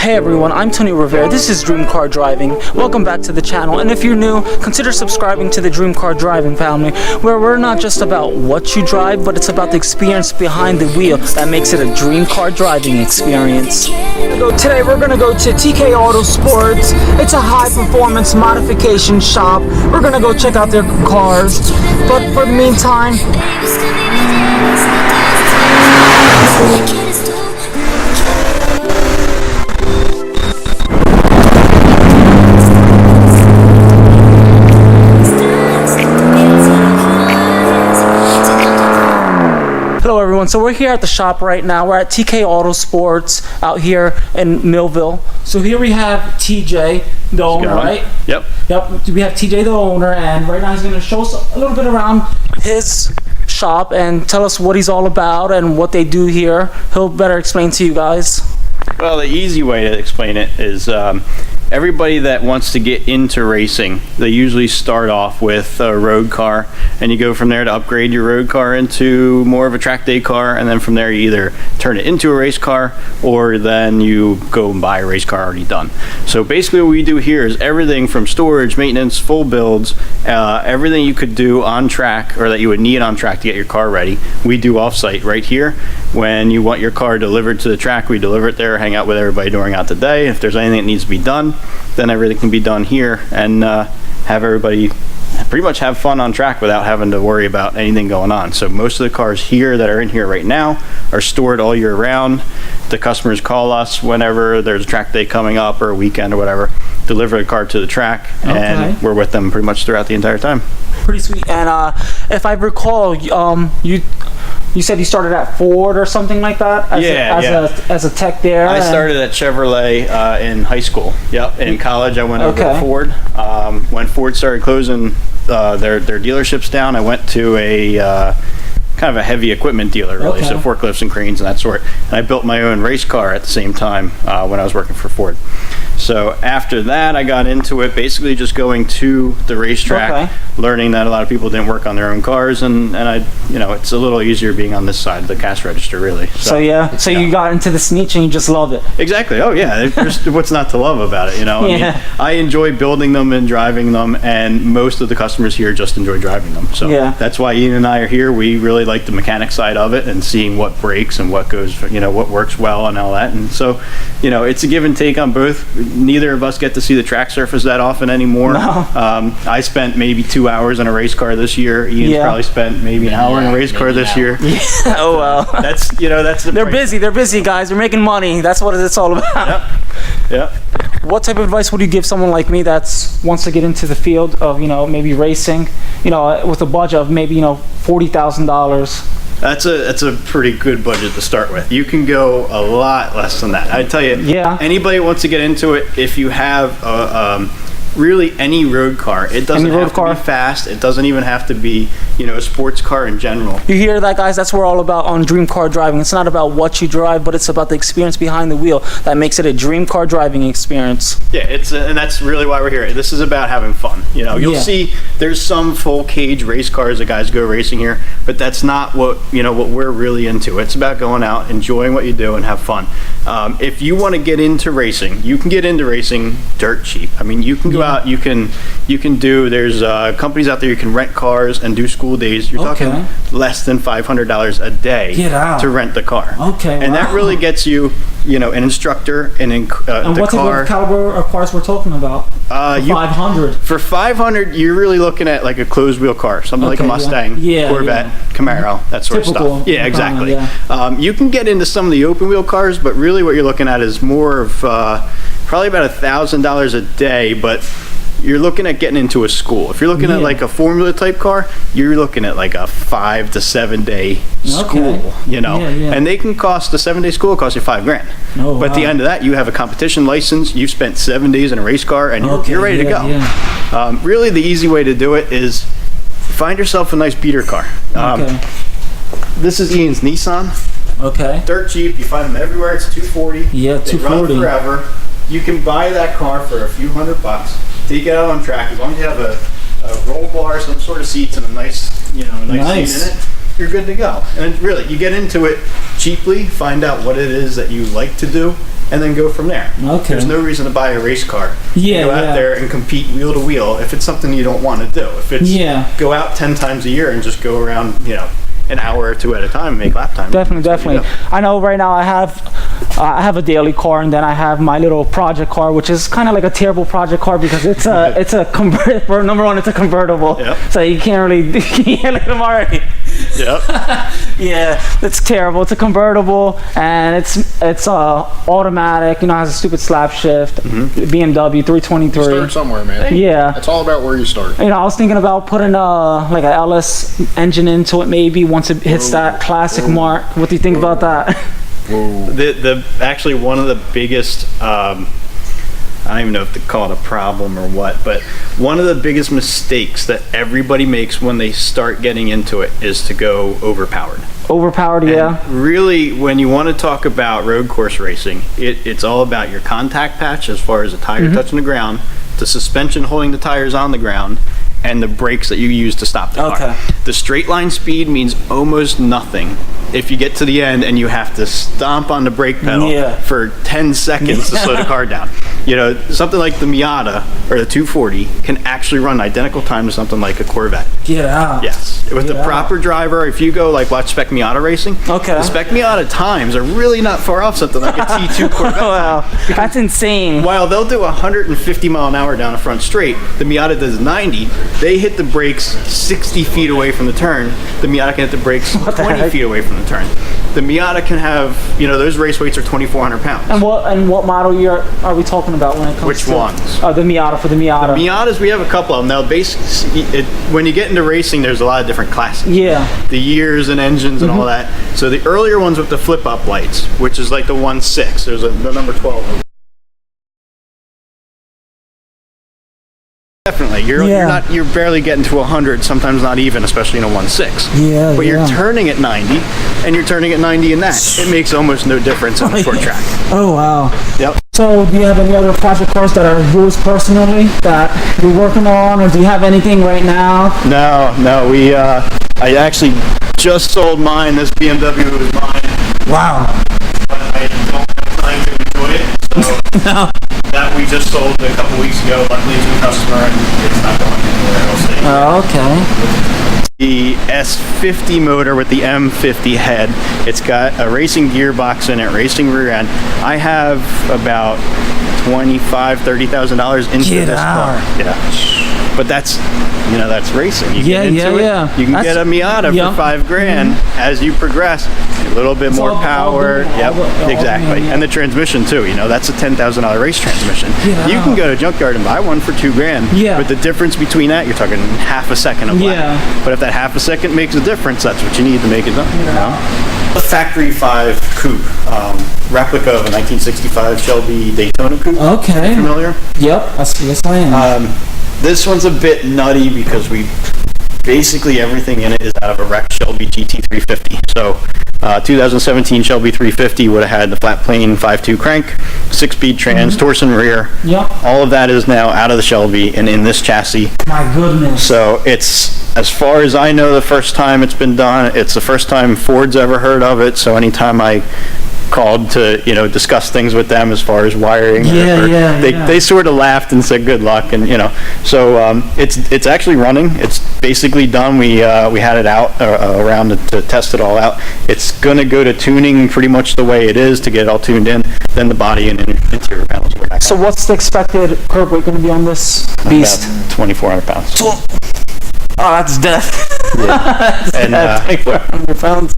Hey everyone, I'm Tony Rivera. This is Dream Car Driving. Welcome back to the channel, and if you're new, consider subscribing to the Dream Car Driving family, where we're not just about what you drive, but it's about the experience behind the wheel that makes it a dream car driving experience. Today we're going to go to TK Auto Sports. It's a high performance modification shop. We're going to go check out their cars, but for the meantime, hello everyone, so we're here at the shop right now. We're at TK Auto Sports out here in Millville. So here we have TJ, the owner, right? Yep. Yep, we have TJ, the owner, and right now he's going to show us a little bit around his shop and tell us what he's all about and what they do here. He'll better explain to you guys. Well, the easy way to explain it is everybody that wants to get into racing, they usually start off with a road car, and you go from there to upgrade your road car into more of a track day car, and then from there you either turn it into a race car or then you go and buy a race car already done. So basically what we do here is everything from storage, maintenance, full builds, everything you could do on track or that you would need on track to get your car ready, we do off-site right here. When you want your car delivered to the track, we deliver it there, hang out with everybody during out the day. If there's anything that needs to be done, then everything can be done here, and have everybody pretty much have fun on track without having to worry about anything going on. So most of the cars here that are in here right now are stored all year round. The customers call us whenever there's a track day coming up or a weekend or whatever, deliver the car to the track, and we're with them pretty much throughout the entire time. Pretty sweet. And if I recall, you said you started at Ford or something like that? As a tech there? I started at Chevrolet in high school. Yep. In college, I went over to Ford. When Ford started closing their dealerships down, I went to a kind of a heavy equipment dealer, really. So forklifts and cranes and that sort. And I built my own race car at the same time when I was working for Ford. So after that, I got into it basically just going to the racetrack, learning that a lot of people didn't work on their own cars, and I, it's a little easier being on this side of the cash register, really. So you got into this niche and you just love it. Exactly. Oh yeah. There's what's not to love about it, I mean, I enjoy building them and driving them, and most of the customers here just enjoy driving them. So that's why Ian and I are here. We really like the mechanic side of it and seeing what breaks and what goes, what works well and all that. And so, it's a give and take on both. Neither of us get to see the track surface that often anymore. No. I spent maybe 2 hours in a race car this year. Ian's probably spent maybe an hour in a race car this year. Yeah. Oh well. That's that's the They're busy. They're busy, guys. They're making money. That's what it's all about. Yep. What type of advice would you give someone like me that wants to get into the field of maybe racing, with a budget of maybe $40,000? That's a pretty good budget to start with. You can go a lot less than that. I tell you, anybody who wants to get into it, if you have really any road car, it doesn't have to be fast. It doesn't even have to be, a sports car in general. You hear that, guys? That's what we're all about on Dream Car Driving. It's not about what you drive, but it's about the experience behind the wheel that makes it a dream car driving experience. Yeah, and that's really why we're here. This is about having fun. You'll see there's some full cage race cars that guys go racing here, but that's not what what we're really into. It's about going out, enjoying what you do, and have fun. If you want to get into racing, you can get into racing dirt cheap. I mean, you can go out, you can do, there's companies out there you can rent cars and do school days. You're talking less than $500 a day to rent the car. And that really gets you an instructor and the what type of caliber of cars we're talking about? 500. For 500, you're really looking at like a closed wheel car, something like a Mustang, Corvette, Camaro, that sort of stuff. Yeah, exactly. You can get into some of the open wheel cars, but really what you're looking at is more of probably about $1,000 a day, but you're looking at getting into a school. If you're looking at like a Formula type car, you're looking at like a 5 to 7 day school, and they can cost, a 7 day school costs you $5,000. But at the end of that, you have a competition license, you've spent 7 days in a race car, and you're ready to go. Really the easy way to do it is find yourself a nice beater car. This is Ian's Nissan. Dirt cheap, you find them everywhere. It's $240. Yeah, $240. They run forever. You can buy that car for a few $100. Take it out on track. As long as you have a roll bar, some sort of seats, and a nice seat in it, you're good to go. And really, you get into it cheaply, find out what it is that you like to do, and then go from there. Okay. There's no reason to buy a race car. Yeah, Go out there and compete wheel to wheel if it's something you don't want to do. If it's go out 10 times a year and just go around, an hour or two at a time and make lap time. Definitely. I know right now I have a daily car, and then I have my little project car, which is kind of like a terrible project car because it's a for number one, it's a convertible. Yep. So you can't really look at them already. Yep. Yeah, it's terrible. It's a convertible, and it's automatic. It has a stupid slap shift. BMW 323. You start somewhere, man. Yeah. It's all about where you start. I was thinking about putting like a LS engine into it maybe once it hits that classic mark. What do you think about that? Actually one of the biggest I don't even know if to call it a problem or what, but one of the biggest mistakes that everybody makes when they start getting into it is to go overpowered. Overpowered, yeah. Really, when you want to talk about road course racing, it's all about your contact patch as far as the tire touching the ground, the suspension holding the tires on the ground, and the brakes that you use to stop the car. The straight line speed means almost nothing if you get to the end and you have to stomp on the brake pedal for 10 seconds to slow the car down. Something like the Miata or the 240 can actually run identical time to something like a Corvette. Get out. Yes. With the proper driver, if you go watch Spec Miata racing, the Spec Miata times are really not far off something like a T2 Corvette. Wow, that's insane. While they'll do 150 mile an hour down a front straight, the Miata does 90. They hit the brakes 60 feet away from the turn. The Miata can hit the brakes 20 feet away from the turn. The Miata can have, those race weights are 2,400 pounds. And what model year are we talking about when it comes Which to? ones? Oh, the Miata, for the Miata. The Miatas, we have a couple of them. Now, when you get into racing, there's a lot of different classes. Yeah. The years and engines and all that. So the earlier ones with the flip-up lights, which is like the 1.6, there's the number 12. Definitely, you're barely getting to 100, sometimes not even, especially in a 1.6. Yeah, but you're turning at 90, and you're turning at 90 in that. It makes almost no difference on the short track. Oh wow. Yep. So, do you have any other project cars that are yours personally that you're working on, or do you have anything right now? No. I actually just sold mine. This BMW is mine. Wow. But I don't have time to enjoy it, so. No. That we just sold a couple weeks ago, luckily to a customer, and it's not going anywhere else. Oh, okay. The S50 motor with the M50 head. It's got a racing gearbox in it, racing rear end. I have about $25,000-$30,000 into this car. Yeah. But that's racing. You get into it. You can get a Miata for $5,000 as you progress. A little bit more power. Exactly. And the transmission too. That's a $10,000 race transmission. You can go to junkyard and buy one for $2,000. Yeah. But the difference between that, you're talking half a second of lag. But if that half a second makes a difference, that's what you need to make it done. A Factory 5 coupe, replica of a 1965 Shelby Daytona coupe. Okay. Familiar? Yep. Yes, I am. This one's a bit nutty because basically everything in it is out of a wrecked Shelby GT350. So 2017 Shelby 350 would have had the flat plane 5.2 crank, 6-speed trans, Torsen rear. Yep. All of that is now out of the Shelby and in this chassis. My goodness. So it's, as far as I know, the first time it's been done. It's the first time Ford's ever heard of it. So anytime I called to discuss things with them as far as wiring, they sort of laughed and said good luck, and so it's actually running. It's basically done. We had it out around to test it all out. It's going to go to tuning pretty much the way it is to get it all tuned in. Then the body and interior panels. So what's the expected curb weight going to be on this beast? About 2,400 pounds. Oh, that's death. Yeah. And 2,400 pounds.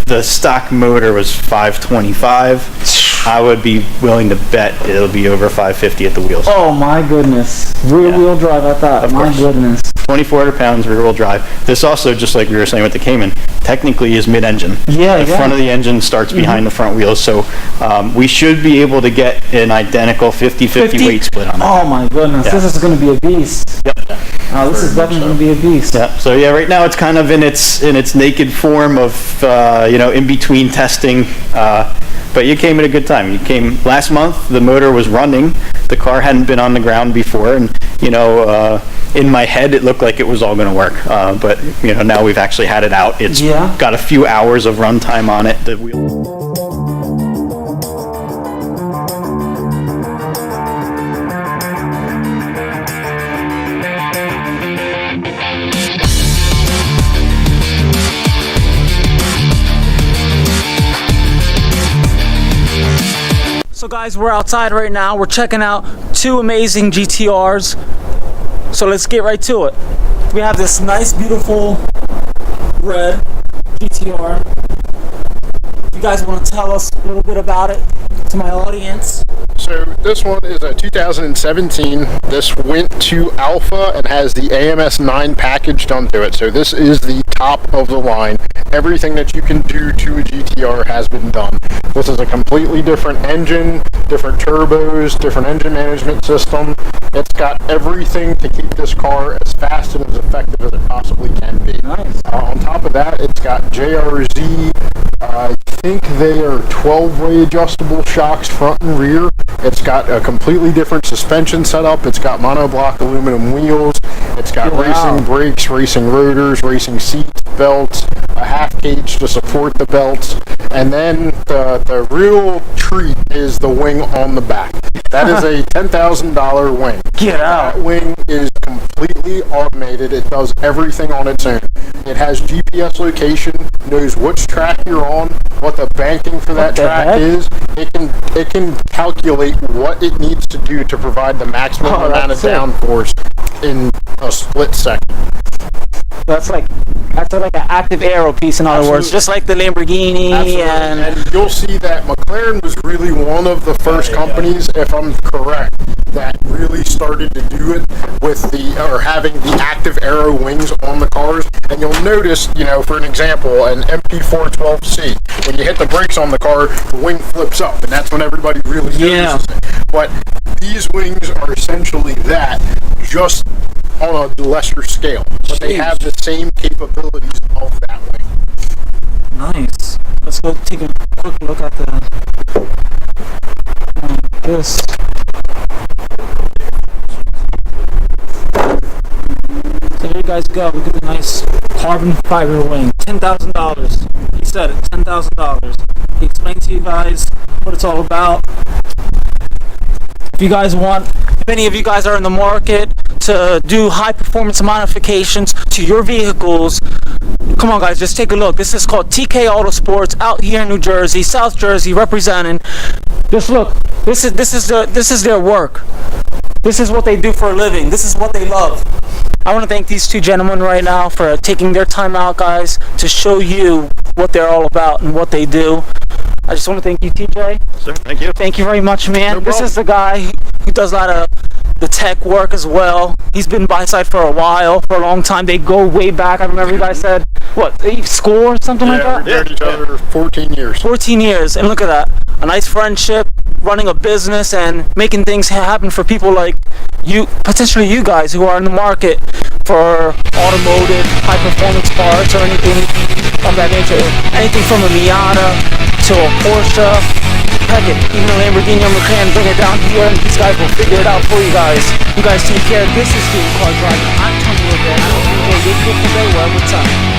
The stock motor was 525. I would be willing to bet it'll be over 550 at the wheels. Oh my goodness. Rear wheel drive at that. Of course. Goodness. 2,400 pounds rear wheel drive. This also, just like we were saying with the Cayman, technically is mid-engine. The front of the engine starts behind the front wheels, so we should be able to get an identical 50-50 weight split on that. Oh my goodness. This is going to be a beast. Yep. This is definitely going to be a beast. Yeah. So right now it's kind of in its naked form of in between testing. But you came at a good time. You came last month. The motor was running. The car hadn't been on the ground before, and in my head it looked like it was all going to work. But now we've actually had it out. It's got a few hours of runtime on it. The wheel. So guys, we're outside right now. We're checking out two amazing GTRs. So let's get right to it. We have this nice, beautiful red GTR. If you guys want to tell us a little bit about it to my audience. So this one is a 2017. This went to Alpha and has the AMS9 packaged onto it. So this is the top of the line. Everything that you can do to a GTR has been done. This is a completely different engine, different turbos, different engine management system. It's got everything to keep this car as fast and as effective as it possibly can be. Nice. On top of that, it's got JRZ. I think they are 12-way adjustable shocks front and rear. It's got a completely different suspension setup. It's got monoblock aluminum wheels. It's got racing brakes, racing rotors, racing seats, belts, a half cage to support the belts, and then the real treat is the wing on the back. That is a $10,000 wing. Get out. That wing is completely automated. It does everything on its own. It has GPS location, knows which track you're on, what the banking for that track is. It can calculate what it needs to do to provide the maximum amount of downforce in a split second. That's like an active aero piece, in other words, just like the Lamborghini. And you'll see that McLaren was really one of the first companies, if I'm correct, that really started to do it with having the active aero wings on the cars. And you'll notice, for an example, an MP412C, when you hit the brakes on the car, the wing flips up, and that's when everybody really notices it. But these wings are essentially that, just on a lesser scale, but they have the same capabilities of that wing. Nice. Let's go take a quick look at this. So there you guys go. Look at the nice carbon fiber wing. $10,000. He said it. $10,000. He explained to you guys what it's all about. If any of you guys are in the market to do high performance modifications to your vehicles, come on guys, just take a look. This is called TK Autosports out here in New Jersey, South Jersey, representing. Just look. This is their work. This is what they do for a living. This is what they love. I want to thank these two gentlemen right now for taking their time out, guys, to show you what they're all about and what they do. I just want to thank you, TJ. Sir, thank you. Thank you very much, man. This is the guy who does a lot of the tech work as well. He's been by side for a while, for a long time. They go way back. I remember you guys said, what, school or something like that? We've known each other 14 years. 14 years, and look at that. A nice friendship, running a business, and making things happen for people like you, potentially you guys who are in the market for automotive, high-performance parts, or anything of that nature. Anything from a Miata to a Porsche, heck it, even a Lamborghini or McLaren, bring it down here and these guys will figure it out for you guys. You guys take care. This is Dream Car Driving. I'm Tony Rivera. I hope you enjoy your beautiful day wherever it's at.